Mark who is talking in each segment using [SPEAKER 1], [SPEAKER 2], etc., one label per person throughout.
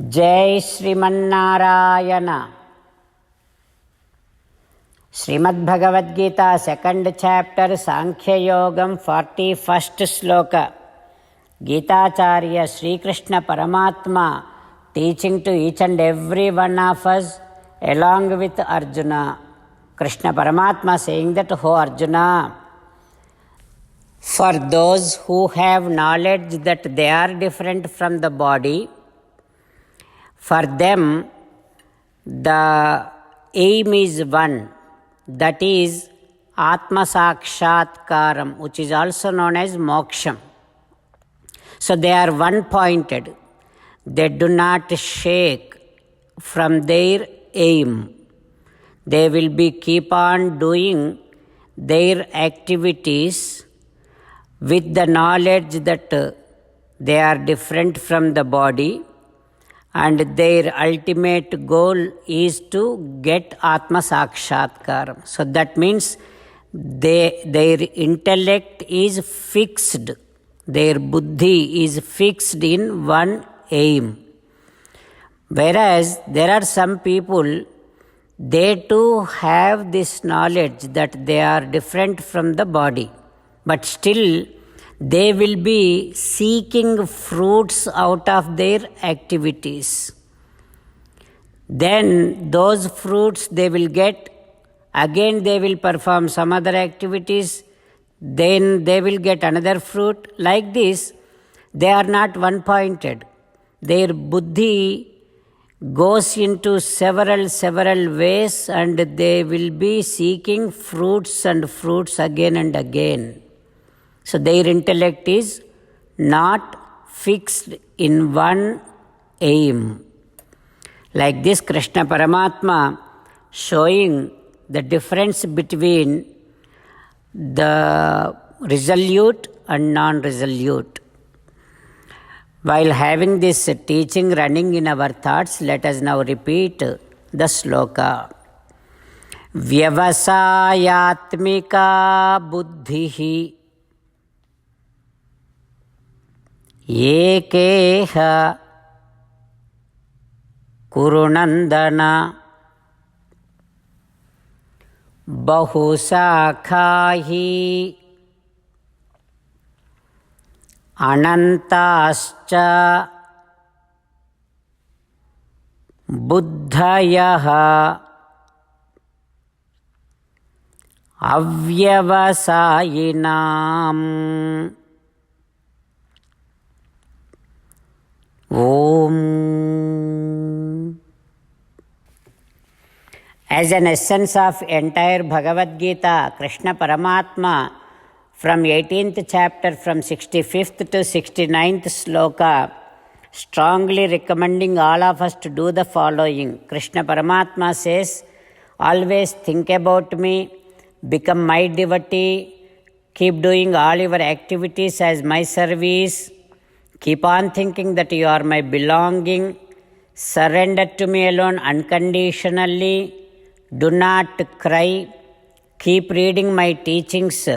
[SPEAKER 1] जय Sriman Narayana. Shrimad Bhagavad Gita second chapter सांख्य योगम 41st श्लोक. गीताचार्य श्री कृष्ण परमात्मा teaching to each and every one of us along with Arjuna. Krishna Paramatma saying that, "O Arjuna, for those who have knowledge that they are different from the body, for them the aim is one, that is Atma Sakshatkaram, which is also known as Moksham." So they are one-pointed. They do not shake from their aim. They will be keep on doing their activities with the knowledge that they are different from the body, and their ultimate goal is to get Atma Sakshatkaram. So that means their intellect is fixed. Their buddhi is fixed in one aim. Whereas there are some people, they too have this knowledge that they are different from the body, but still they will be seeking fruits out of their activities. Then those fruits they will get, again they will perform some other activities, then they will get another fruit. Like this, they are not one-pointed. Their buddhi goes into several ways, and they will be seeking fruits and fruits again and again. So their intellect is not fixed in one aim. Like this, Krishna Paramatma showing the difference between the resolute and non-resolute. While having this teaching running in our thoughts, let us now repeat the sloka. Vyavasayatmika buddhihi एकेह कुरुनन्दन बहुशाखाहि अनन्ताश्च बुद्धयः अव्यवसायिनाम्. Om. As an essence of entire Bhagavad Gita, Krishna Paramatma from 18th chapter, from 65th to 69th sloka, strongly recommending all of us to do the following. Krishna Paramatma says, always think about me, become my devotee, keep doing all your activities as my service. Keep on thinking that you are my belonging. Surrender to me alone unconditionally. Do not cry. Keep reading my teachings.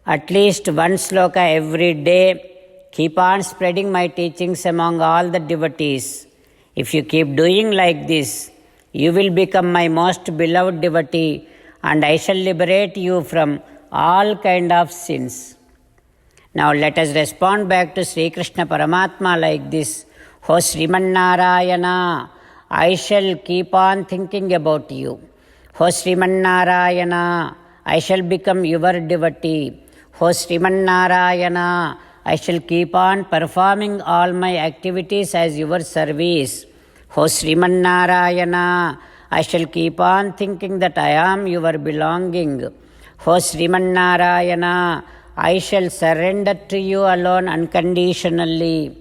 [SPEAKER 1] At least one sloka every day. Keep on spreading my teachings among all the devotees. If you keep doing like this, you will become my most beloved devotee, and I shall liberate you from all kind of sins. Now let us respond back to Sri Krishna Paramatma like this. "O Srimannarayana, I shall keep on thinking about you. O Srimannarayana, I shall become your devotee. O Srimannarayana, I shall keep on performing all my activities as your service. O Srimannarayana, I shall keep on thinking that I am your belonging. O Srimannarayana, I shall surrender to you alone unconditionally.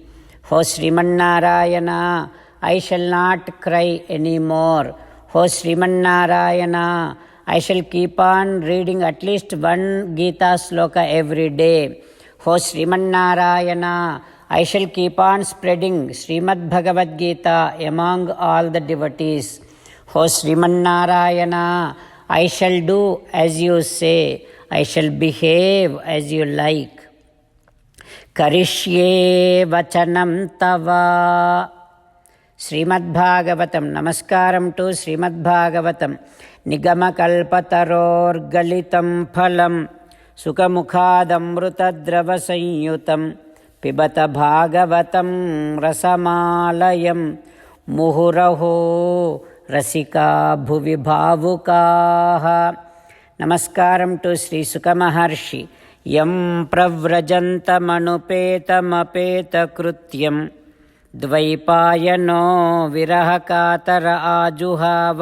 [SPEAKER 1] O Srimannarayana, I shall not cry anymore. O Srimannarayana, I shall keep on reading at least one Gita sloka every day. O Srimannarayana, I shall keep on spreading Srimad Bhagavad Gita among all the devotees. O Srimannarayana, I shall do as you say. I shall behave as you like. Karishye vachanam tava Srimad Bhagavatam. నమస్కారం to Srimad Bhagavatam. నిగమకల్పతరోర్గలితం ఫలం సుఖముఖాదమృతద్రవసంయుతం పిబత భాగవతం రసమాలయం ముహురహో రసికా భువి భావుకాః. నమస్కారం to Shri సుఖమహర్షి. యం ప్రవ్రజంతమనుపేతమపేతకృత్యం ద్వైపాయనో విరహకాతర ఆజుహావ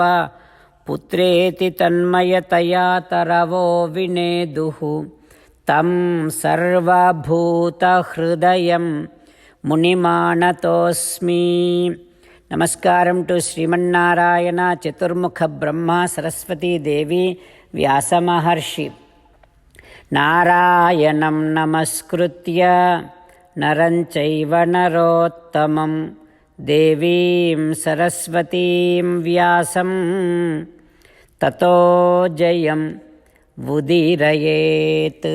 [SPEAKER 1] పుత్రేతి తన్మయతయా తరవో వినేదుః తం సర్వభూతహృదయం మునిమానతోస్మి. నమస్కారం to Srimannarayana, చతుర్ముఖ బ్రహ్మ, సరస్వతీదేవి, వ్యాసమహర్షి. నారాయణం నమస్కృత్య నరం చైవ నరోత్తమం దేవీం సరస్వతీం వ్యాసం తతో జయం ఉదీరయేత్.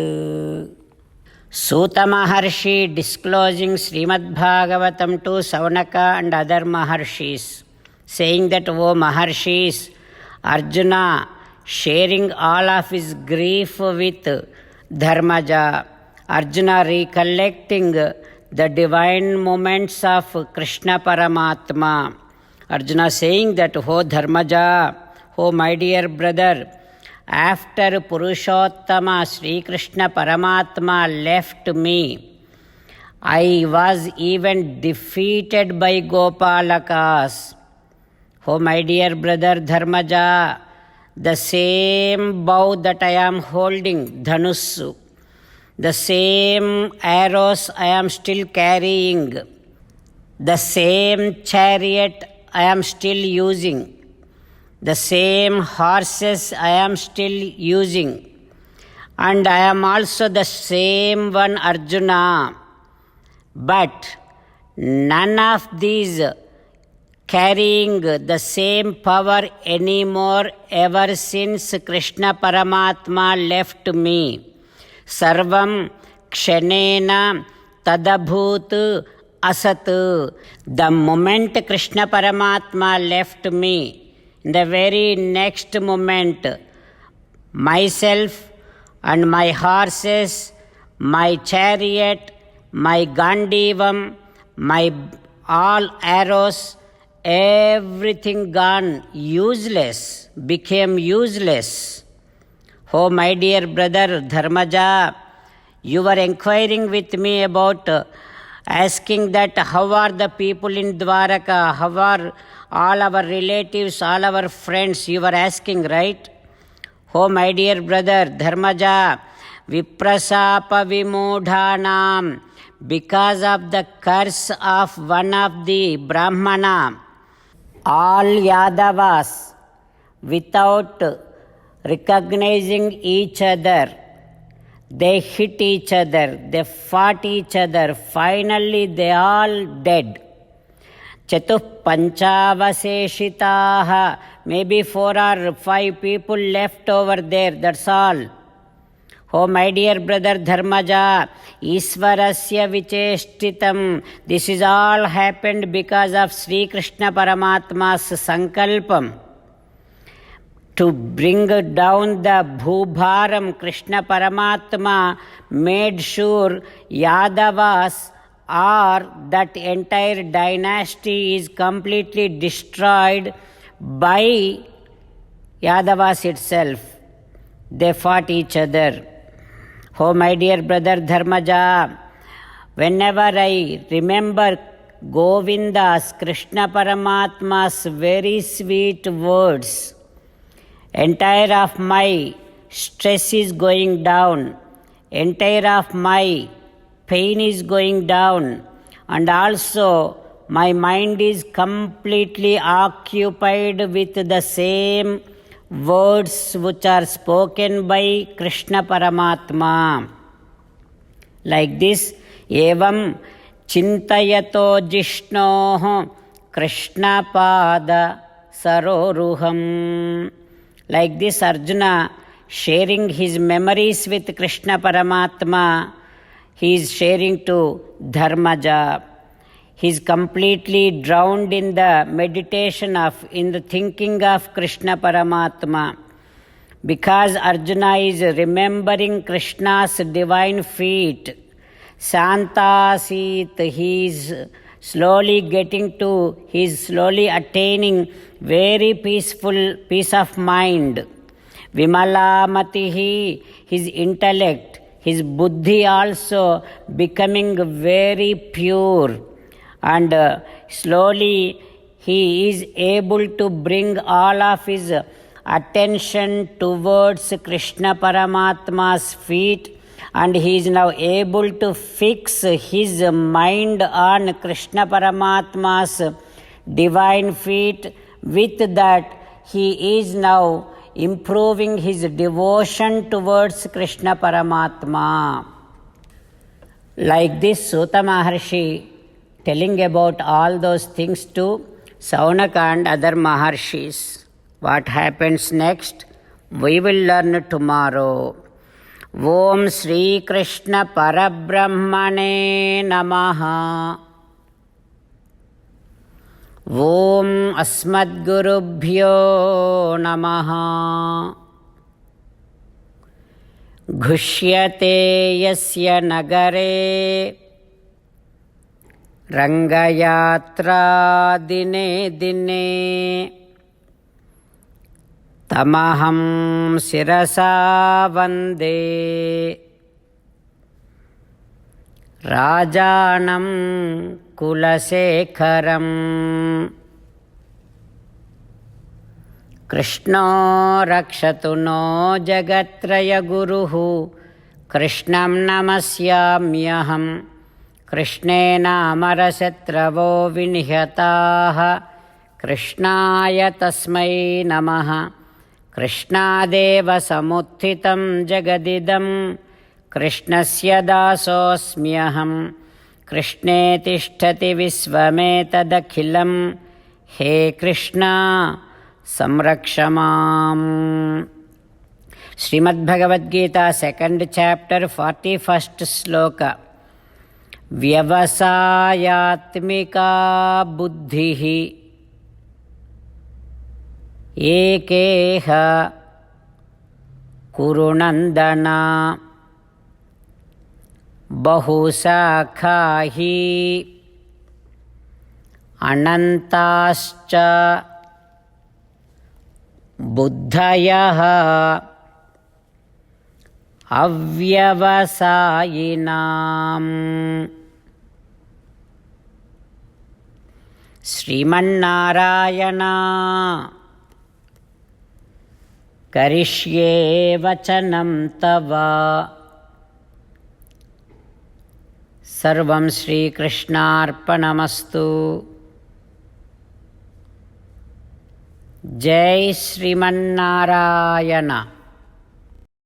[SPEAKER 1] Suta Maharshi disclosing Srimad Bhagavatam to Saunaka and other Maharshis, saying that, O Maharshis, Arjuna sharing all of his grief with Dharmaja, Arjuna recollecting the divine moments of Krishna Paramatma. Arjuna saying that, O Dharmaja, O my dear brother, after Purushottama Sri Krishna Paramatma left me, I was even defeated by Gopalakas. Oh my dear brother Dharmaja, the same bow that I am holding, Dhanusu, the same arrows I am still carrying, the same chariot I am still using, the same horses I am still using, and I am also the same one Arjuna. But none of these carrying the same power anymore ever since Krishna Paramatma left me. Sarvam kshanena tadabhut asat. The moment Krishna Paramatma left me, in the very next moment, myself and my horses, my chariot, my gandivam, my all arrows, everything gone useless, became useless. Oh my dear brother Dharmaja, you were inquiring with me about asking that how are the people in Dwaraka, how are all our relatives, all our friends, you were asking, right? Oh my dear brother Dharmaja, viprasapa vimudhanam, because of the curse of one of the Brahmana, all Yadavas, without recognizing each other, they hit each other, they fought each other, finally they all dead. Chatuh panchavaseshitaha, maybe 4 or 5 people left over there, that's all. Oh my dear brother Dharmaja, Isvarasya vicheshtitam, this is all happened because of Sri Krishna Paramatma's sankalpam. To bring down the Bhubharam, Krishna Paramatma made sure Yadavas or that entire dynasty is completely destroyed by Yadavas itself. They fought each other. Oh my dear brother Dharmaja, whenever I remember Govinda's, Krishna Paramatma's very sweet words, entire of my stress is going down, entire of my pain is going down, and also my mind is completely occupied with the same words which are spoken by Krishna Paramatma. Like this, evam chintayato jishnoh Krishna pada saroruham. Like this, Arjuna sharing his memories with Krishna Paramatma, he is sharing to Dharmaja. he is completely drowned in the meditation in the thinking of Krishna Paramatma. Because Arjuna is remembering Krishna's divine feet, Santasit, he is slowly attaining very peaceful peace of mind. Vimalamatihi, his intellect, his buddhi also becoming very pure, and slowly he is able to bring all of his attention towards Krishna Paramatma's feet, and he is now able to fix his mind on Krishna Paramatma's divine feet. With that, he is now improving his devotion towards Krishna Paramatma. Like this, Suta Maharshi telling about all those things to Saunaka and other Maharshis. What happens next? We will learn tomorrow. Om Sri Krishna Parabrahmane Namaha. Om Asmadgurubhyo Namaha. Ghushyate yasya nagare Rangayatra dine dine Tamaham sirasa vande Rajanam Kulasekharam. Krishno rakshatu no jagatraya guruhu Krishnam namasyamyaham. Krishnena amarasatravo vinhyataha Krishnaya tasmai namaha. Krishnadeva samuthitam jagadidam Krishnasya dasosmyaham. Krishne tishtati visvametadakhilam. He Krishna samrakshamam. Srimad Bhagavad Gita, 2nd chapter, 41st sloka. Vyavasayatmika buddhihi ekeha kurunandana bahusakhahi anantascha buddhayaha avyavasayinam. Srimannarayana karishye vachanam tava. Sarvam Shri Krishnarpanamastu. Jai Srimannarayana.